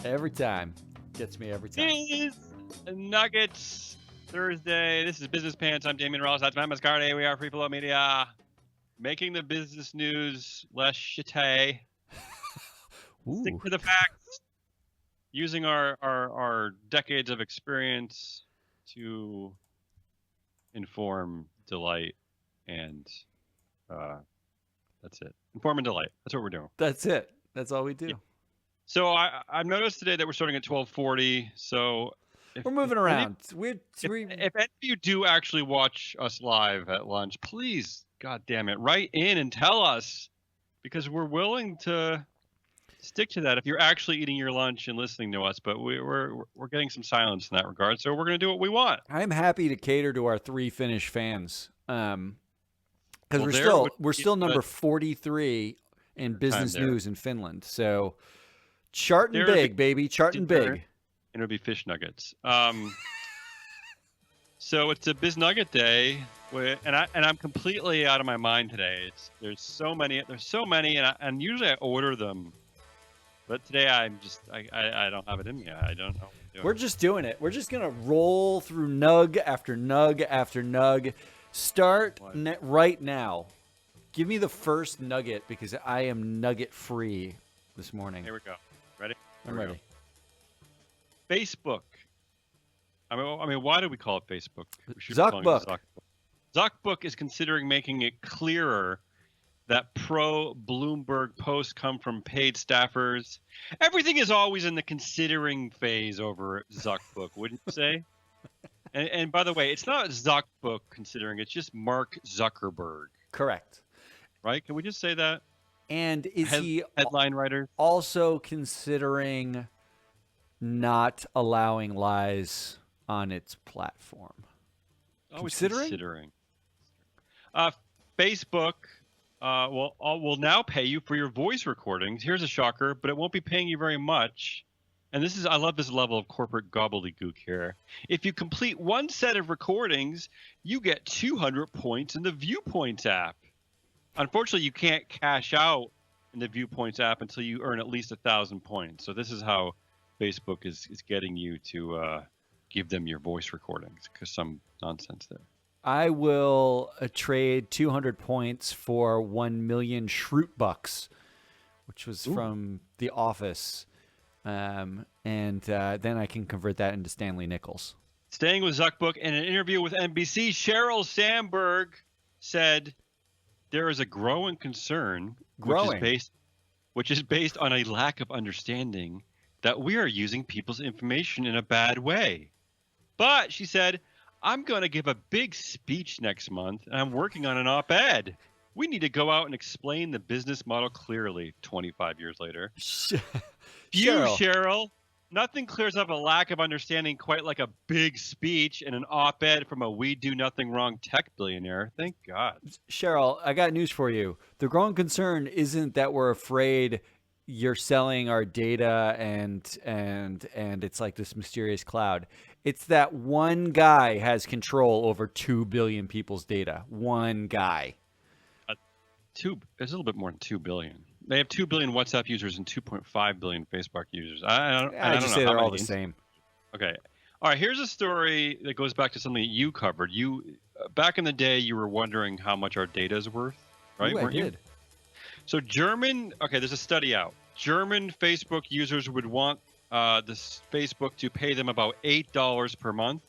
Every time. Gets me every time. It is Nuggets Thursday. This is Business Pants. I'm Damien Ross. That's Matt Mascardi. We are Free Flow Media. Making the business news less shitty. Stick to the facts. Using our decades of experience to inform, delight, and that's it. Inform and delight. That's what we're doing. That's it. That's all we do. Yeah. So I've noticed today that we're starting at 12:40. So we're moving around. If any of you do actually watch us live at lunch, please, God damn it, write in and tell us, because we're willing to stick to that if you're actually eating your lunch and listening to us. But we're getting some silence in that regard, so we're going to do what we want. I'm happy to cater to our 3 Finnish fans, because we're still number 43 in business news in Finland. So charting big, baby, charting big. And it'll be fish nuggets. So it's a Biz Nugget Day, and I'm completely out of my mind today. There's so many, and usually I order them, but today I don't have it in me. I don't know. We're just doing it. We're just gonna roll through nug after nug after nug. Start right now. Give me the first nugget, because I am nugget free this morning. Here we go. Ready? I'm ready. Facebook. I mean, why do we call it Facebook? Zuckbook. Zuckbook is considering making it clearer that pro-Bloomberg posts come from paid staffers. Everything is always in the considering phase over at Zuckbook, wouldn't you say? And by the way, it's not Zuckbook considering, it's just Mark Zuckerberg. Correct. Right? Can we just say that? And is he headline writer also considering not allowing lies on its platform? Considering. Facebook will now pay you for your voice recordings. Here's a shocker, but it won't be paying you very much. And I love this level of corporate gobbledygook here. If you complete one set of recordings, you get 200 points in the Viewpoints app. Unfortunately, you can't cash out in the Viewpoints app until you earn at least 1,000 points. So this is how Facebook is getting you to give them your voice recordings, because some nonsense there. I will trade 200 points for 1 million Schrute bucks, which was from The Office. And then I can convert that into Stanley Nichols. Staying with Zuckbook, in an interview with NBC, Sheryl Sandberg said there is a growing concern, which is based on a lack of understanding that we are using people's information in a bad way. But she said, I'm going to give a big speech next month, and I'm working on an op-ed. We need to go out and explain the business model clearly 25 years later. Cheryl. Nothing clears up a lack of understanding quite like a big speech and an op-ed from a we-do-nothing-wrong tech billionaire. Thank God. Cheryl, I got news for you. The growing concern isn't that we're afraid you're selling our data and it's like this mysterious cloud. It's that one guy has control over 2 billion people's data. One guy. There's a little bit more than 2 billion. They have 2 billion WhatsApp users and 2.5 billion Facebook users. I don't know. They're all the same. Okay. All right. Here's a story that goes back to something that you covered. Back in the day, you were wondering how much our data is worth, right? Ooh, I did. So there's a study out. German Facebook users would want this Facebook to pay them about $8 per month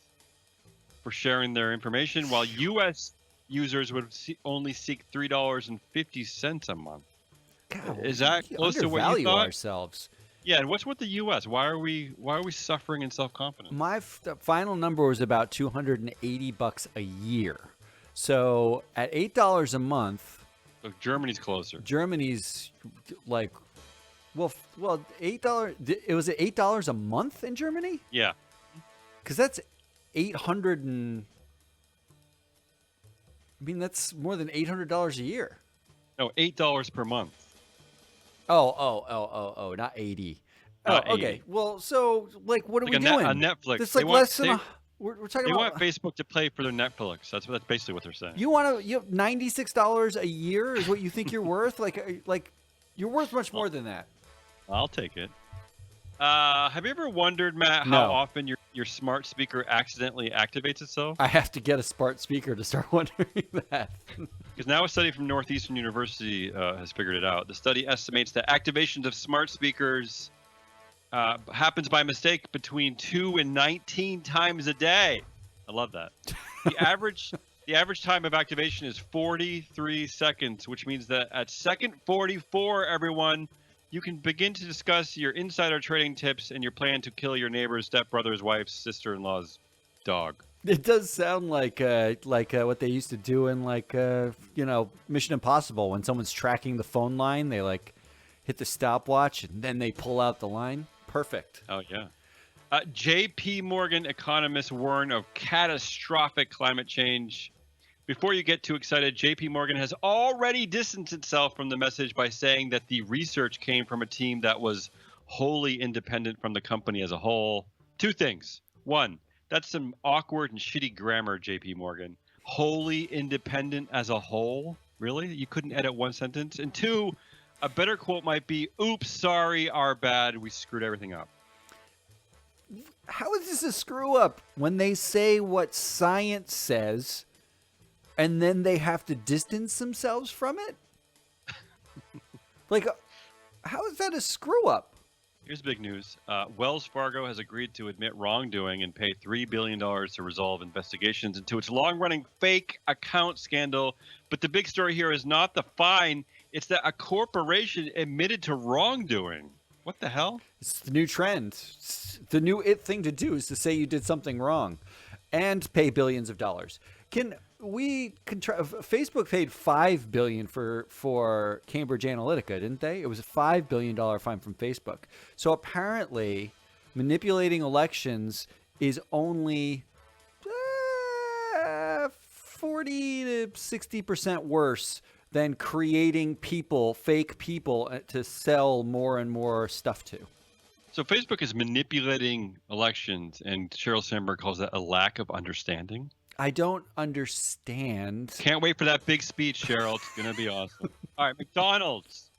for sharing their information, while U.S. users would only seek $3.50 a month. God, is that close to what you thought? Ourselves. Yeah, and what's with the U.S.? Why are we suffering in self-confidence? My final number was about $280 a year. So at $8 a month, so Germany's closer. Germany's like, well, $8. It was $8 a month in Germany. Yeah, because that's 800 and. I mean, that's more than $800 a year. No, $8 per month. Oh, not 80. Not okay. 80. Well, so like, what are we doing? On Netflix. It's like less than. We're talking they about. Want Facebook to pay for their Netflix. That's basically what they're saying. You have $96 a year is what you think you're worth? Like you're worth much more than that. I'll take it. Have you ever wondered, Matt, how No. often your smart speaker accidentally activates itself? I have to get a smart speaker to start wondering that. Because now a study from Northeastern University has figured it out. The study estimates that activations of smart speakers happens by mistake between 2 and 19 times a day. I love that. The average time of activation is 43 seconds, which means that at second 44, everyone, you can begin to discuss your insider trading tips and your plan to kill your neighbor's stepbrother's wife's sister-in-law's dog. It does sound like what they used to do in Mission Impossible when someone's tracking the phone line. They hit the stopwatch and then they pull out the line. Perfect. Oh yeah. J.P. Morgan economists warn of catastrophic climate change. Before you get too excited, J.P. Morgan has already distanced itself from the message by saying that the research came from a team that was wholly independent from the company as a whole. Two things. One, that's some awkward and shitty grammar, J.P. Morgan. Wholly independent as a whole? Really? You couldn't edit one sentence? And two, a better quote might be, oops, sorry, our bad, we screwed everything up. How is this a screw up when they say what science says and then they have to distance themselves from it? How is that a screw up? Here's big news. Wells Fargo has agreed to admit wrongdoing and pay $3 billion to resolve investigations into its long-running fake account scandal. But the big story here is not the fine. It's that a corporation admitted to wrongdoing. What the hell? It's the new trend. The new thing to do is to say you did something wrong and pay billions of dollars. Facebook paid $5 billion for Cambridge Analytica, didn't they? It was a $5 billion fine from Facebook. So apparently manipulating elections is only 40 to 60% worse than creating fake people to sell more and more stuff to. So Facebook is manipulating elections, and Sheryl Sandberg calls that a lack of understanding. I don't understand. Can't wait for that big speech, Cheryl. It's going to be awesome. All right, McDonald's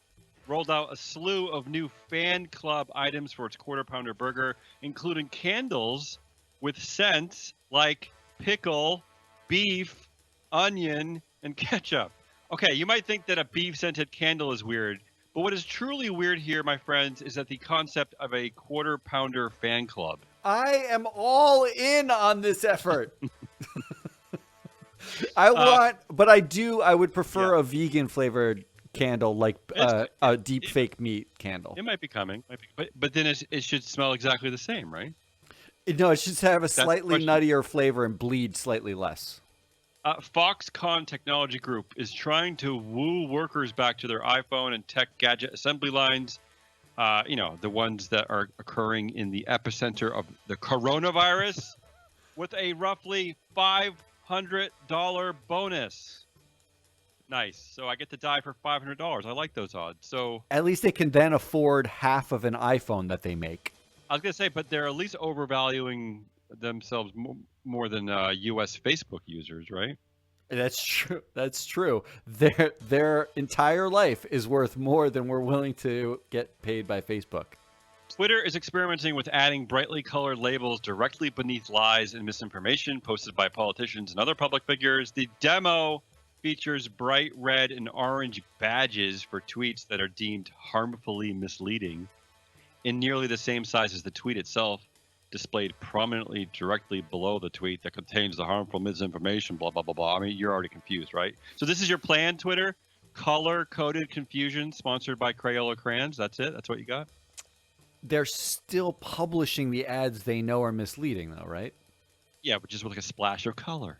rolled out a slew of new fan club items for its Quarter Pounder burger, including candles with scents like pickle, beef, onion, and ketchup. Okay, you might think that a beef-scented candle is weird, but what is truly weird here, my friends, is that the concept of a Quarter Pounder fan club. I am all in on this effort. I would prefer a vegan flavored candle, like a deep fake meat candle. It might be coming, but then it should smell exactly the same, right? No, it should have a slightly nuttier flavor and bleed slightly less. Foxconn Technology Group is trying to woo workers back to their iPhone and tech gadget assembly lines. The ones that are occurring in the epicenter of the coronavirus, with a roughly $500 bonus. Nice. So I get to die for $500. I like those odds. So at least they can then afford half of an iPhone that they make. I was gonna say, but they're at least overvaluing themselves more than U.S. Facebook users, right? That's true. That's true. Their entire life is worth more than we're willing to get paid by Facebook. Twitter is experimenting with adding brightly colored labels directly beneath lies and misinformation posted by politicians and other public figures. The demo features bright red and orange badges for tweets that are deemed harmfully misleading, in nearly the same size as the tweet itself, displayed prominently directly below the tweet that contains the harmful misinformation, blah, blah, blah, blah. I mean, you're already confused, right? So this is your plan, Twitter? Color-coded confusion sponsored by Crayola crayons. That's it? That's what you got? They're still publishing the ads they know are misleading, though, right? Yeah, but just with like a splash of color.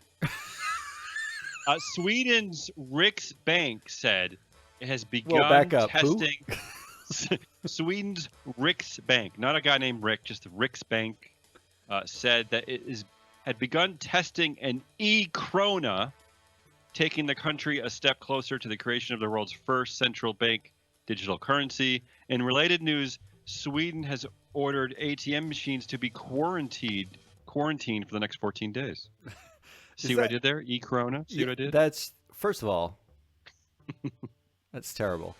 Sweden's Riksbank said it has begun testing... Sweden's Riksbank, not a guy named Rick, just the Riksbank, said that it had begun testing an e-krona, taking the country a step closer to the creation of the world's first central bank digital currency. In related news, Sweden has ordered ATM machines to be quarantined for the next 14 days. See what I did there? E-krona? See what I did? That's, first of all, that's terrible.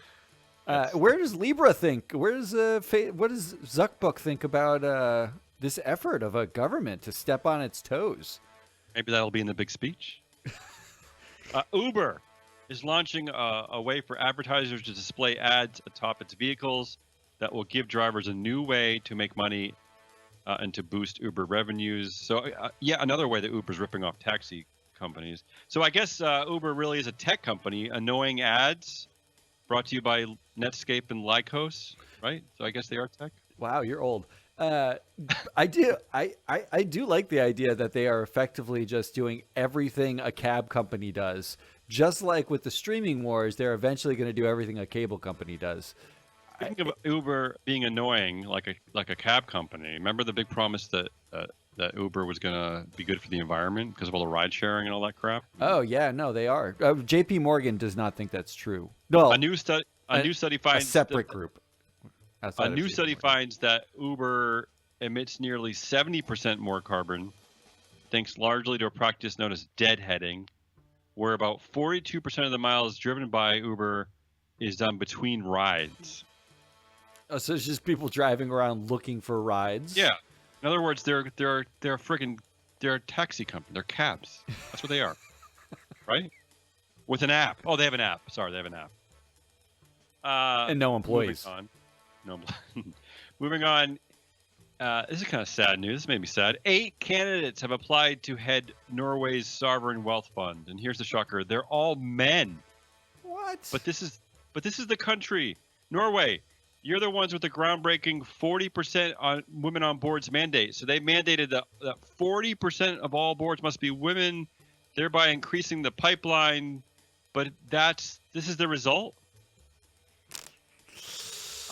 Yes. Where does Libra think? What does Zuckbook think about this effort of a government to step on its toes? Maybe that'll be in the big speech. Uber is launching a way for advertisers to display ads atop its vehicles that will give drivers a new way to make money and to boost Uber revenues. So, another way that Uber's ripping off taxi companies. So I guess Uber really is a tech company. Annoying ads brought to you by Netscape and Lycos, right? So I guess they are tech. Wow, you're old. I do like the idea that they are effectively just doing everything a cab company does. Just like with the streaming wars, they're eventually going to do everything a cable company does. Speaking of Uber being annoying, like a cab company, remember the big promise that that Uber was going to be good for the environment because of all the ride sharing and all that crap? Oh yeah, no, they are. JP Morgan does not think that's true. No, A new study finds a separate group. A new study finds that Uber emits nearly 70% more carbon, thanks largely to a practice known as deadheading, where about 42% of the miles driven by Uber is done between rides. Oh, so it's just people driving around looking for rides. Yeah. In other words, they're a taxi company. They're cabs. That's what they are. Right? With an app. Oh, they have an app. Sorry, they have an app. And no employees. Moving on. This is kind of sad news. This made me sad. 8 candidates have applied to head Norway's sovereign wealth fund, and here's the shocker: they're all men. What? But this is the country, Norway. You're the ones with the groundbreaking 40% on women on boards mandate. So they mandated that 40% of all boards must be women, thereby increasing the pipeline. But this is the result.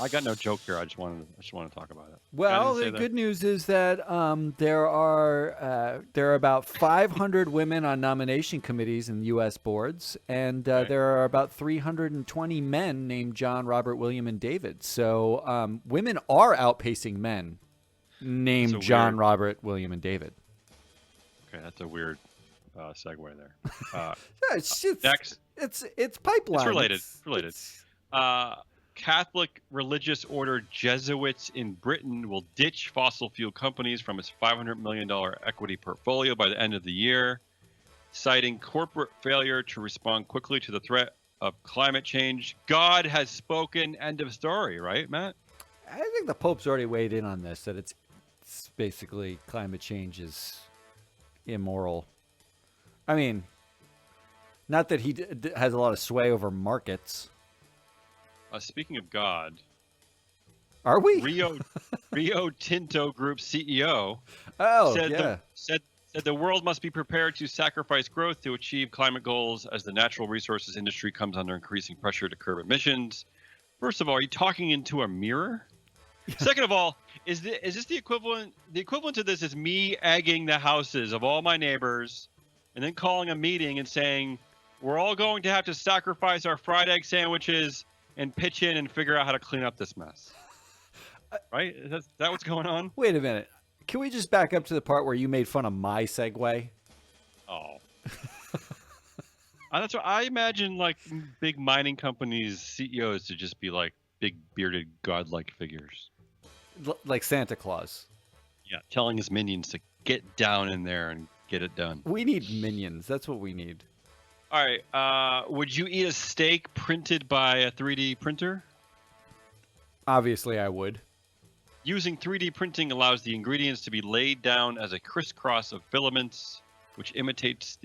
I got no joke here. I just want to talk about it. Well, the good news is that there are about 500 women on nomination committees in U.S. boards, and there are about 320 men named John, Robert, William, and David. So women are outpacing men named John, Robert, William, and David. Okay, that's a weird segue there. It's pipeline. It's related. Catholic religious order Jesuits in Britain will ditch fossil fuel companies from its $500 million equity portfolio by the end of the year, citing corporate failure to respond quickly to the threat of climate change. God has spoken. End of story, right, Matt? I think the Pope's already weighed in on this, that it's basically climate change is immoral. I mean, not that he has a lot of sway over markets. Speaking of God, are we? Rio Tinto Group CEO said the world must be prepared to sacrifice growth to achieve climate goals as the natural resources industry comes under increasing pressure to curb emissions. First of all, are you talking into a mirror? Yeah. Second of all, is this the equivalent? The equivalent to this is me egging the houses of all my neighbors and then calling a meeting and saying, we're all going to have to sacrifice our fried egg sandwiches and pitch in and figure out how to clean up this mess. Right? Is that what's going on? Wait a minute. Can we just back up to the part where you made fun of my segue? Oh. That's what I imagine, like big mining companies, CEOs to just be like big bearded godlike figures. Like Santa Claus. Yeah, telling his minions to get down in there and get it done. We need minions. That's what we need. All right. Would you eat a steak printed by a 3D printer? Obviously, I would. Using 3D printing allows the ingredients to be laid down as a crisscross of filaments, which imitates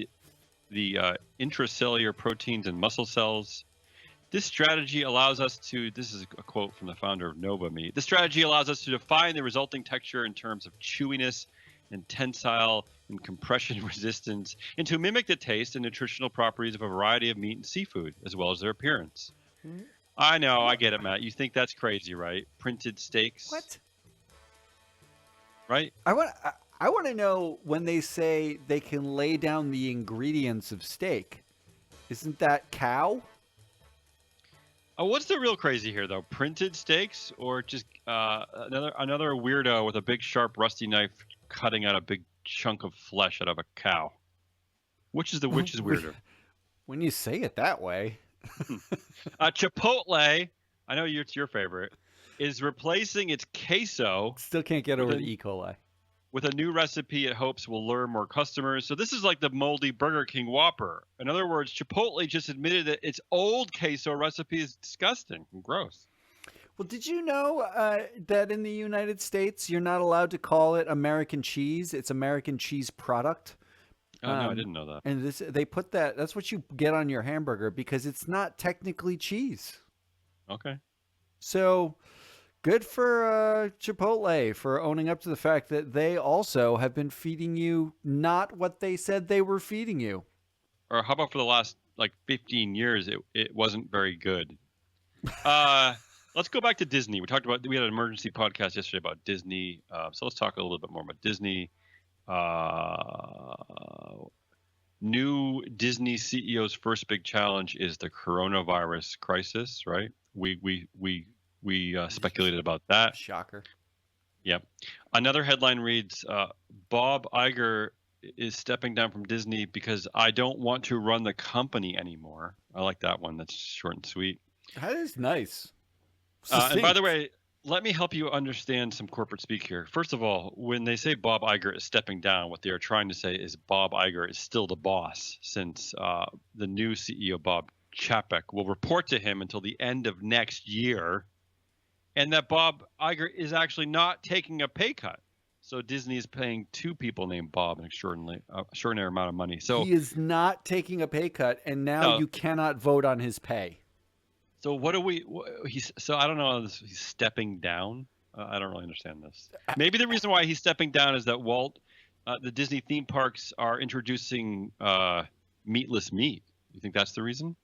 the intracellular proteins in muscle cells. This strategy allows us to, this is a quote from the founder of Nova Meat, this strategy allows us to define the resulting texture in terms of chewiness and tensile and compression resistance, and to mimic the taste and nutritional properties of a variety of meat and seafood, as well as their appearance. Mm-hmm. I know, I get it, Matt. You think that's crazy, right? Printed steaks. What? Right? I want to know when they say they can lay down the ingredients of steak. Isn't that cow? What's the real crazy here, though? Printed steaks, or just another weirdo with a big, sharp, rusty knife cutting out a big chunk of flesh out of a cow? Which is weirder? When you say it that way. Chipotle I know it's your favorite, is replacing its queso Still can't get with over a the E. coli. with a new recipe it hopes will lure more customers. So this is like the moldy Burger King Whopper. In other words, Chipotle just admitted that its old queso recipe is disgusting and gross. Well, did you know that in the United States you're not allowed to call it American cheese? It's American cheese product. Oh no, I didn't know that. And they put that's what you get on your hamburger because it's not technically cheese. Okay. So good for Chipotle for owning up to the fact that they also have been feeding you not what they said they were feeding you. Or how about for the last like 15 years, it wasn't very good. Let's go back to Disney. We had an emergency podcast yesterday about Disney. So let's talk a little bit more about Disney. New Disney CEO's first big challenge is the coronavirus crisis, right? We speculated about that. Shocker. Yep. Another headline reads, Bob Iger is stepping down from Disney because I don't want to run the company anymore. I like that one. That's short and sweet. That is nice. And by the way, let me help you understand some corporate speak here. First of all, when they say Bob Iger is stepping down, what they are trying to say is Bob Iger is still the boss, since the new CEO, Bob Chapek, will report to him until the end of next year, and that Bob Iger is actually not taking a pay cut. So Disney is paying two people named Bob an extraordinary amount of money. So he is not taking a pay cut, and now you cannot vote on his pay. So what do we? So I don't know. He's stepping down. I don't really understand this. Maybe the reason why he's stepping down is that the Disney theme parks are introducing meatless meat. You think that's the reason?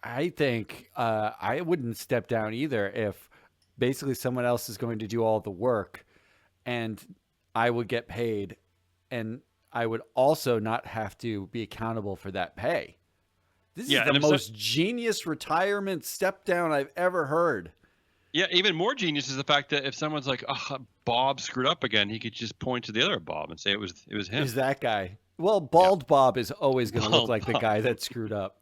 I think I wouldn't step down either if basically someone else is going to do all the work, and I would get paid, and I would also not have to be accountable for that pay. This is the most genius retirement step down I've ever heard. Yeah, even more genius is the fact that if someone's like, "Oh, Bob screwed up again," he could just point to the other Bob and say it was him. Is that guy? Well, Bald Bob is always going to look like the guy that screwed up.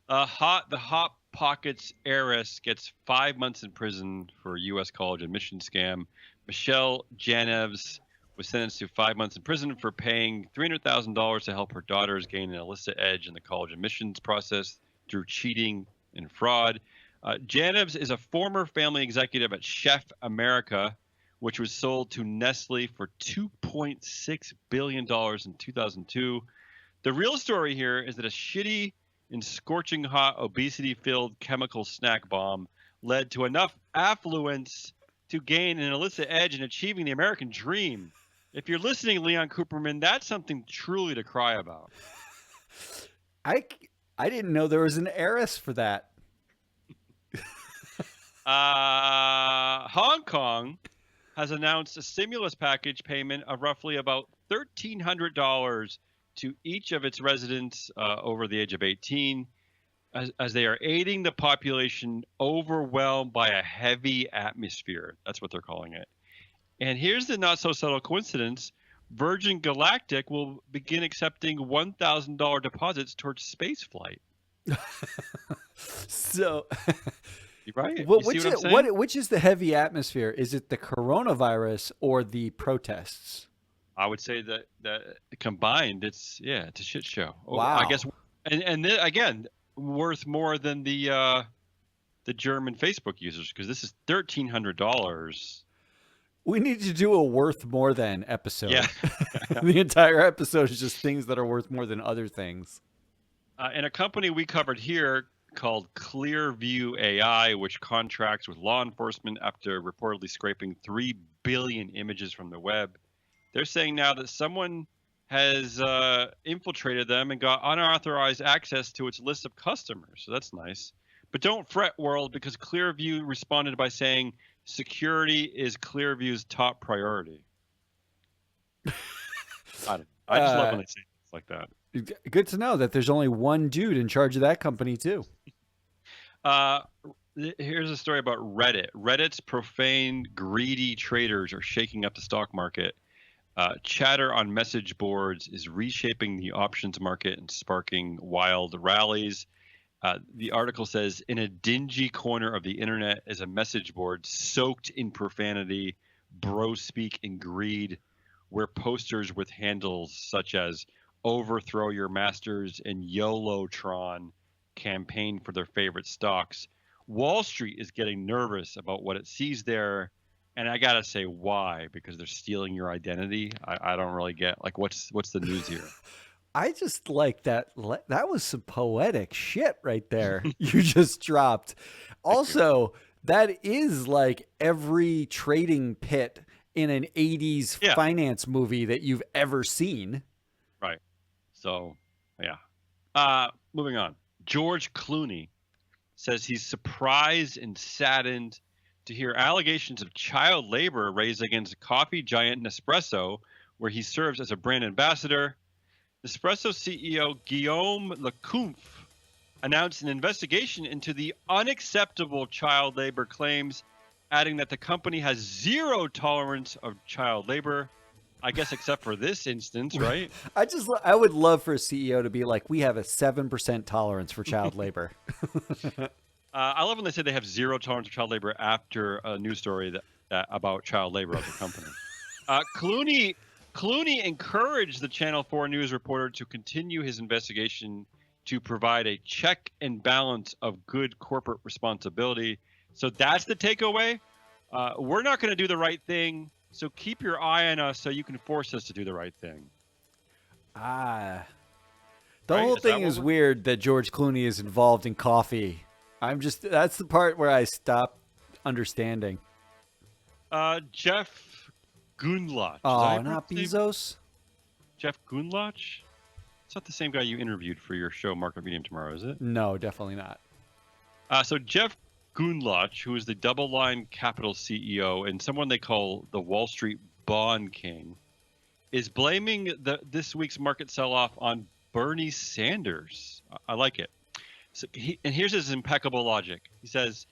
The Hot Pockets heiress gets 5 months in prison for a U.S. college admission scam. Michelle Janeves was sentenced to 5 months in prison for paying $300,000 to help her daughters gain an illicit edge in the college admissions process through cheating and fraud. Janeves is a former family executive at Chef America, which was sold to Nestle for $2.6 billion in 2002. The real story here is that a shitty and scorching hot obesity-filled chemical snack bomb led to enough affluence to gain an illicit edge in achieving the American dream. If you're listening, Leon Cooperman, that's something truly to cry about. I didn't know there was an heiress for that. Hong Kong has announced a stimulus package payment of roughly about $1,300 to each of its residents over the age of 18 as they are aiding the population overwhelmed by a heavy atmosphere. That's what they're calling it. And here's the not so subtle coincidence. Virgin Galactic will begin accepting $1,000 deposits towards space flight. So, right? Well, which is the heavy atmosphere? Is it the coronavirus or the protests? I would say that combined, it's a shit show. Wow. I guess, and then, again, worth more than the German Facebook users, because this is $1,300. We need to do a worth more than episode. Yeah. The entire episode is just things that are worth more than other things. And a company we covered here called Clearview AI, which contracts with law enforcement after reportedly scraping 3 billion images from the web. They're saying now that someone has infiltrated them and got unauthorized access to its list of customers. So that's nice. But don't fret, world, because Clearview responded by saying security is Clearview's top priority. I just love when they say things like that. Good to know that there's only one dude in charge of that company, too. Here's a story about Reddit. Reddit's profane, greedy traders are shaking up the stock market. Chatter on message boards is reshaping the options market and sparking wild rallies. The article says, in a dingy corner of the internet is a message board soaked in profanity, bro speak, and greed, where posters with handles such as "Overthrow Your Masters" and "YOLOtron" campaign for their favorite stocks. Wall Street is getting nervous about what it sees there, and I gotta say why, because they're stealing your identity. I don't really get, like, what's the news here. I just like that. That was some poetic shit right there. You just dropped. Thank you. Also, that is like every trading pit in an 80s Yeah, finance movie that you've ever seen. right. So, yeah. Moving on. George Clooney says he's surprised and saddened to hear allegations of child labor raised against coffee giant Nespresso, where he serves as a brand ambassador. Nespresso CEO Guillaume Lecomte announced an investigation into the unacceptable child labor claims, adding that the company has zero tolerance of child labor. I guess except for this instance, right? I would love for a CEO to be like, we have a 7% tolerance for child labor. I love when they say they have zero tolerance of child labor after a news story that about child labor at the company. Clooney encouraged the Channel 4 news reporter to continue his investigation to provide a check and balance of good corporate responsibility. So that's the takeaway. We're not going to do the right thing, so keep your eye on us so you can force us to do the right thing. Ah. The Right? whole Is that thing what is we're- weird that George Clooney is involved in coffee. That's the part where I stop understanding. Jeff Gundlach. Is that Oh, how you not pronounce his name? Bezos? Jeff Gundlach? It's not the same guy you interviewed for your show, Market Medium, tomorrow, is it? No, definitely not. So Jeff Gundlach, who is the Double Line Capital CEO and someone they call the Wall Street Bond King, is blaming this week's market sell-off on Bernie Sanders. I like it. So and here's his impeccable logic. He says,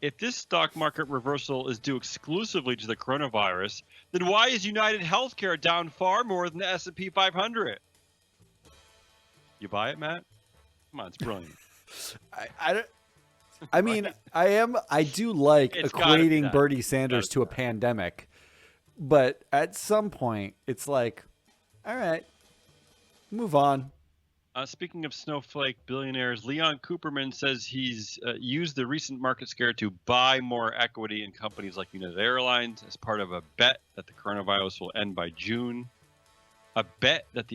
if this stock market reversal is due exclusively to the coronavirus, then why is United Healthcare down far more than the S&P 500? You buy it, Matt? Come on, it's brilliant. I mean, I do like It's gotta be equating that. Bernie Sanders Gotta to be a pandemic, but at some point, it's like, all right, move on. Speaking of snowflake billionaires, Leon Cooperman says he's used the recent market scare to buy more equity in companies like United Airlines as part of a bet that the coronavirus will end by June. A bet that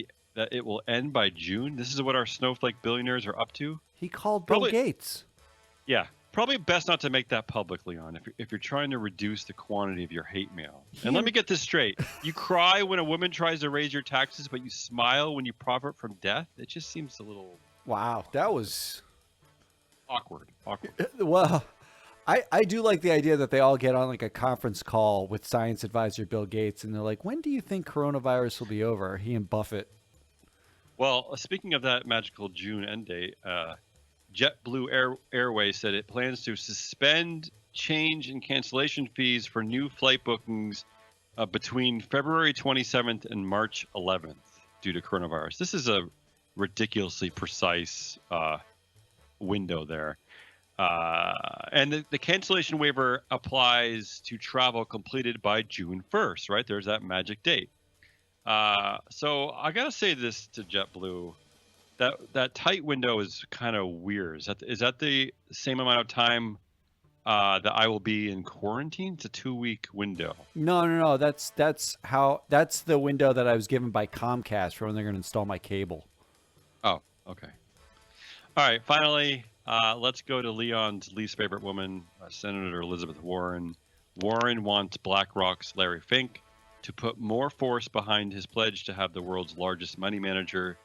it will end by June. This is what our snowflake billionaires are up to. He called Probably- Bill Gates. Yeah, probably best not to make that public, Leon, if you're trying to reduce the quantity of your hate mail. And let me get this straight. You cry when a woman tries to raise your taxes, but you smile when you profit from death? It just seems a little Wow, that was awkward. well. I do like the idea that they all get on like a conference call with science advisor Bill Gates, and they're like, "When do you think coronavirus will be over?" He and Buffett. Well, speaking of that magical June end date, JetBlue Airways said it plans to suspend change and cancellation fees for new flight bookings between February 27th and March 11th due to coronavirus. This is a ridiculously precise window there. And the cancellation waiver applies to travel completed by June 1st, right? There's that magic date. So I got to say this to JetBlue. That tight window is kind of weird. Is that the same amount of time that I will be in quarantine? It's a 2-week window. No. That's the window that I was given by Comcast for when they're going to install my cable. Oh, okay. All right. Finally, let's go to Leon's least favorite woman, Senator Elizabeth Warren. Warren wants BlackRock's Larry Fink to put more force behind his pledge to have the world's largest money manager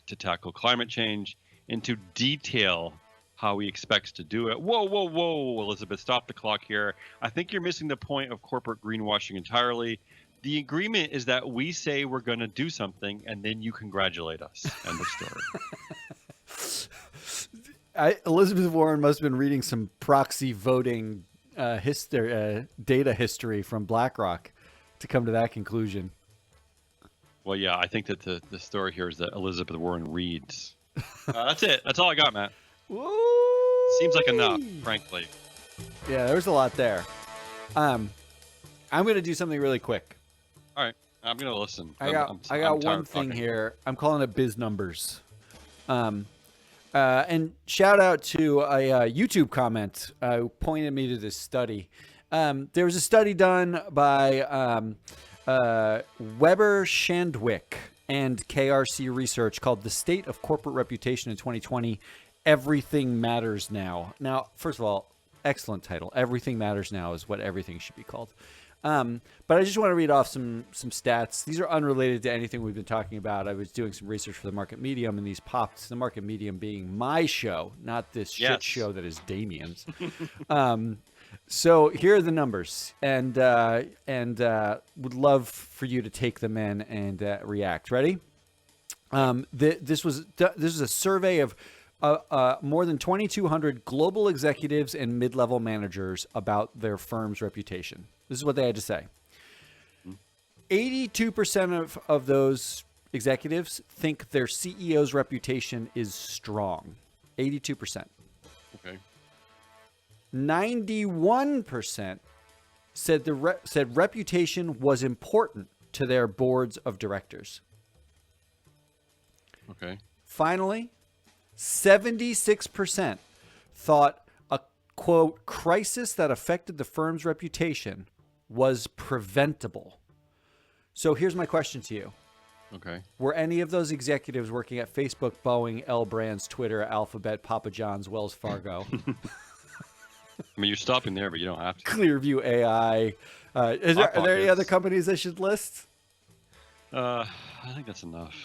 to tackle climate change and to detail how he expects to do it. Whoa, Elizabeth, stop the clock here. I think you're missing the point of corporate greenwashing entirely. The agreement is that we say we're going to do something and then you congratulate us. End of story. Elizabeth Warren must have been reading some proxy voting data history from BlackRock to come to that conclusion. Well, yeah, I think that the story here is that Elizabeth Warren reads. That's it. That's all I got, Matt. Seems like enough, Woo-wee. frankly. Yeah, there's a lot there. I'm going to do something really quick. All right, I'm gonna listen. I got I'm one tired of thing talking. here. I'm calling it biz numbers. And shout out to a YouTube comment who pointed me to this study. There was a study done by Weber Shandwick and KRC Research called "The State of Corporate Reputation in 2020: Everything Matters Now." Now, first of all, excellent title. Everything Matters Now is what everything should be called. But I just want to read off some stats. These are unrelated to anything we've been talking about. I was doing some research for the Market Medium, and these popped. The Market Medium being my show, not this shit show that is Damien's. So here are the numbers, and would love for you to take them in and react. Ready? This was a survey of more than 2,200 global executives and mid-level managers about their firm's reputation. This is what they had to say. 82% of those executives think their CEO's reputation is strong. 82%. Okay. 91% said reputation was important to their boards of directors. Okay. Finally, 76% thought a, quote, crisis that affected the firm's reputation was preventable. So here's my question to you. Okay. Were any of those executives working at Facebook, Boeing, L Brands, Twitter, Alphabet, Papa John's, Wells Fargo, I mean, you're stopping there, but you don't have to. Clearview AI? Are there any other companies I should list? I think that's enough.